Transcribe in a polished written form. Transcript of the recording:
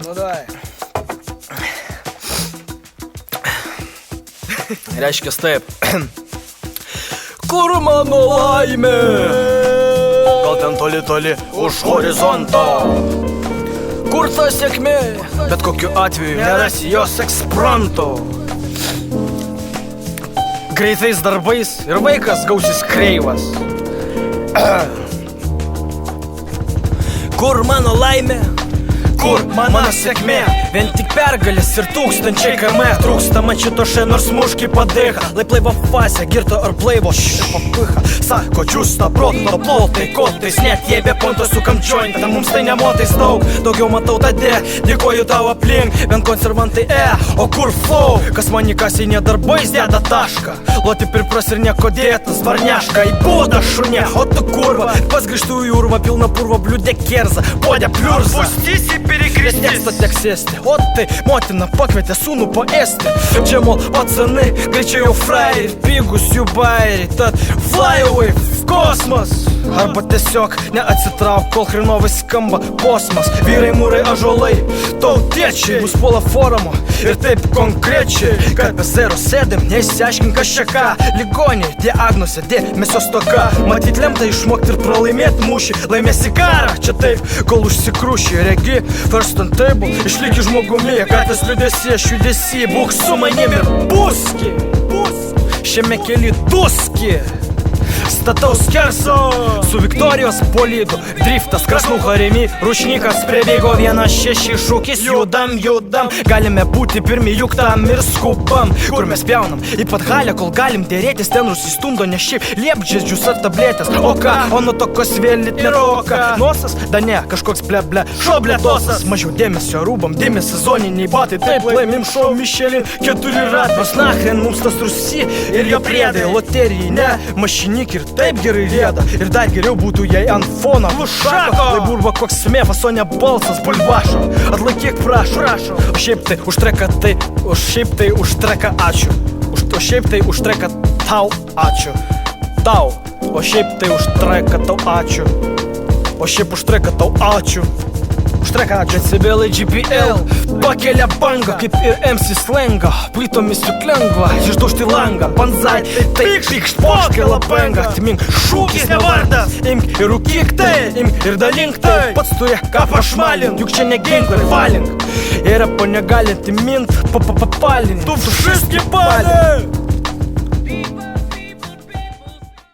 Nu davai. Reiškia taip. Kur mano laimė? Gal ten toli toli už horizonto? Kur ta sėkmė? Bet kokiu atveju nerasi jos ekspromto. Greitais darbais ir vaikas gausis kreivas. Kur mano laimė? Kur mano sėkmė? Vien tik pergalės ir tūkstančiai km. Trūksta man šito še nors muški padėha. Lai plaiva fazė, girto ar plaivo papyha. Sako, čiūsta proto, plotai, kotais. Net jei be ponto sukam jointą, mums tai nemotais daug. Daugiau matau tada, dėkoju tau aplink. Vien konservantai o kur flow? Kas man įkasiai nedarbais dėda tašką. Loti pripras ir nieko dėtas, varneška į būdą šunė. O tu kurva, pas grįžtų į urvą, pilna purvo bliūdė kerza. Podė pliurza. Pustysi pirikristis. Tekstą teks ėsti. O tai motina pakvietė sūnų paėsti. Čia mol pacanai, greičiai jau frairi, pigus jų bairiai. Tad fly away, kosmos. Arba tiesiog neatsitrauk, kol hrinovai skamba posmas. Vyrai, mūrai, ąžuolai, tautiečiai. Bus puola forumo ir taip konkrečiai. Kad be zero sėdėm, neįsiaiškink kas čia ką. Ligoniai, diagnozė, dėmesio stoka. Matyt lemta išmokti ir pralaimėti mūšį. Laimėsi karą, čia taip, kol užsikrūši. Regi, first on table, išlyki žmogumi. Katės liūdėsi, aš judesi, būk su manim ir buski. Šiame keli duski. Stataus kerso su Viktorijos bolidu. Driftas, krasnų haremi, rušnikas prie veigo 1-6 šūkis. Judam, judam, galime būti pirmi, juk tam ir skubam. Kur mes pjaunam, į pat halę, kol galim dėrėtis. Ten rusistumdo, ne šiaip liepdžiedžius ar tabletės. O ką, o nuo tokos vėlit neroka. Nosas, da ne, kažkoks ble, šoblėtosas. Mažiau dėmesio rūbam, dėmesio sezoniniai batai. Taip laimim šou Michelin, 4 ratos. Nachren mums tas Rusi ir jo priedai. Loterijai, ne, mašinik ir taip gerai rėda. Ir dar geriau būtų jei ant fono Lušako. Tai burba koks smėfas, o ne balsas bulvašo. Atlaikyk prašo. O šiaip tai už treką tai, o šiaip tai už treką ačiū. O šiaip tai už treką tau ačiū. Tau, o šiaip tai už treką tau ačiū. O šiaip už treką tau ačiū. Už treką ačiū. Decibelai GPL pakelia bangą, kaip ir MC slenga. Plytomis juk lengva, išdaužti langą. Banzai, tai pykšt, poškai labenga. Atmink, šūkis ne vardas. Imk ir rūkyk tai, imk ir dalink tai. Pats turi ką pašmalint, juk čia ne ginklai, valink. Yra po negalinti mint, papalint. Tu všetky pali.